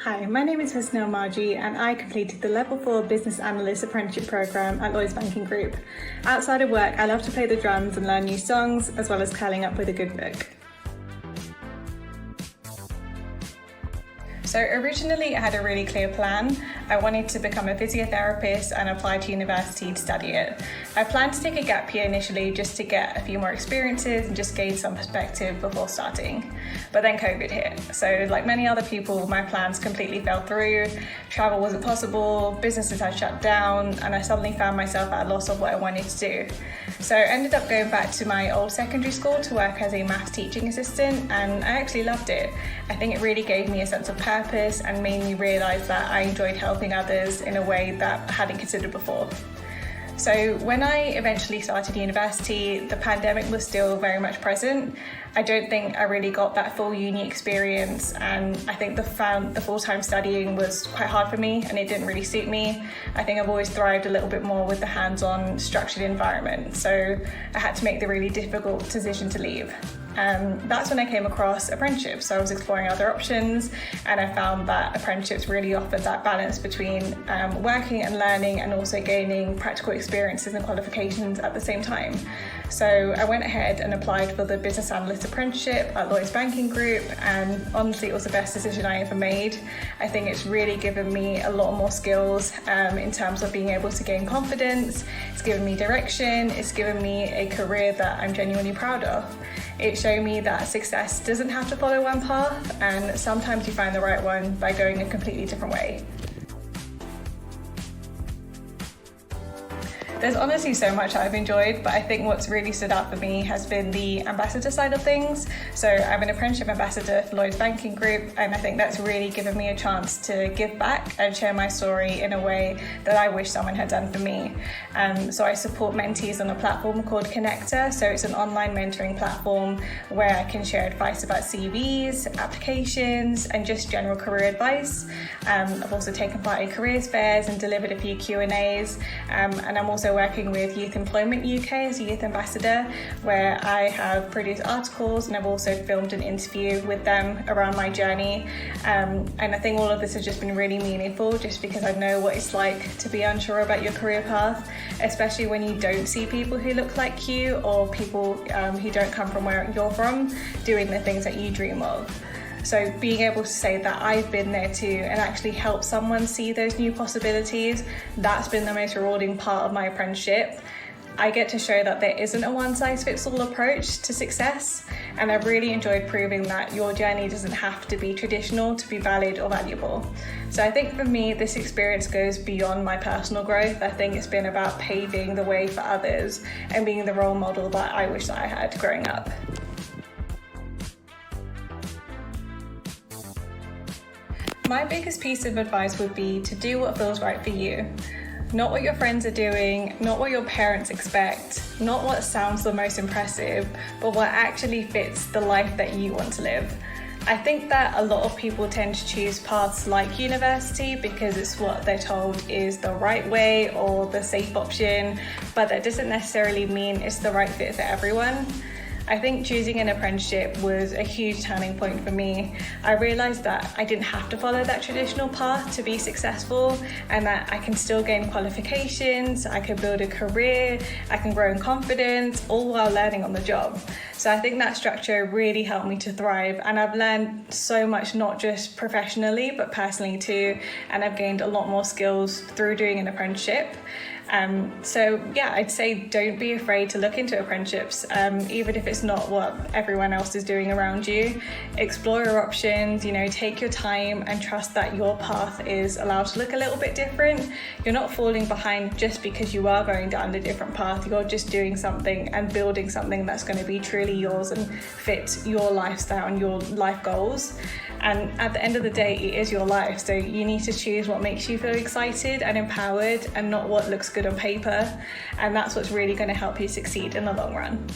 Hi, my name is Husna Umarji and I completed the Level 4 Business Analyst Apprenticeship program at Lloyds Banking Group. Outside of work, I love to play the drums and learn new songs, as well as curling up with a good book. So originally I had a really clear plan. I wanted to become a physiotherapist and apply to university to study it. I planned to take a gap year initially just to get a few more experiences and just gain some perspective before starting. But then COVID hit. So like many other people, my plans completely fell through. Travel wasn't possible, businesses had shut down, and I suddenly found myself at a loss of what I wanted to do. So I ended up going back to my old secondary school to work as a maths teaching assistant, and I actually loved it. I think it really gave me a sense of purpose and made me realise that I enjoyed helping others in a way that I hadn't considered before. So when I eventually started university, the pandemic was still very much present. I don't think I really got that full uni experience, and I think the full-time studying was quite hard for me and it didn't really suit me. I think I've always thrived a little bit more with the hands-on structured environment, so I had to make the really difficult decision to leave. That's when I came across apprenticeships. So I was exploring other options and I found that apprenticeships really offered that balance between working and learning and also gaining practical experiences and qualifications at the same time. So I went ahead and applied for the Business Analyst Apprenticeship at Lloyds Banking Group, and honestly it was the best decision I ever made. I think it's really given me a lot more skills in terms of being able to gain confidence. It's given me direction, it's given me a career that I'm genuinely proud of. It showed me that success doesn't have to follow one path, and sometimes you find the right one by going a completely different way. There's honestly so much I've enjoyed, but I think what's really stood out for me has been the ambassador side of things. So I'm an apprenticeship ambassador for Lloyds Banking Group, and I think that's really given me a chance to give back and share my story in a way that I wish someone had done for me. So I support mentees on a platform called Connector. So it's an online mentoring platform where I can share advice about CVs, applications, and just general career advice. I've also taken part in careers fairs and delivered a few Q&As, and I'm also working with Youth Employment UK as a youth ambassador, where I have produced articles and I've also filmed an interview with them around my journey. And I think all of this has just been really meaningful, just because I know what it's like to be unsure about your career path, especially when you don't see people who look like you or people who don't come from where you're from doing the things that you dream of. So being able to say that I've been there too and actually help someone see those new possibilities, that's been the most rewarding part of my apprenticeship. I get to show that there isn't a one-size-fits-all approach to success, and I've really enjoyed proving that your journey doesn't have to be traditional to be valid or valuable. So I think for me, this experience goes beyond my personal growth. I think it's been about paving the way for others and being the role model that I wish that I had growing up. My biggest piece of advice would be to do what feels right for you. Not what your friends are doing, not what your parents expect, not what sounds the most impressive, but what actually fits the life that you want to live. I think that a lot of people tend to choose paths like university because it's what they're told is the right way or the safe option, but that doesn't necessarily mean it's the right fit for everyone. I think choosing an apprenticeship was a huge turning point for me. I realised that I didn't have to follow that traditional path to be successful, and that I can still gain qualifications, I can build a career, I can grow in confidence, all while learning on the job. So I think that structure really helped me to thrive, and I've learned so much, not just professionally, but personally too, and I've gained a lot more skills through doing an apprenticeship. So yeah, I'd say don't be afraid to look into apprenticeships, even if it's not what everyone else is doing around you. Explore your options, take your time and trust that your path is allowed to look a little bit different. You're not falling behind just because you are going down a different path. You're just doing something and building something that's going to be truly yours and fit your lifestyle and your life goals. And at the end of the day, it is your life, so you need to choose what makes you feel excited and empowered and not what looks good on paper, and that's what's really going to help you succeed in the long run.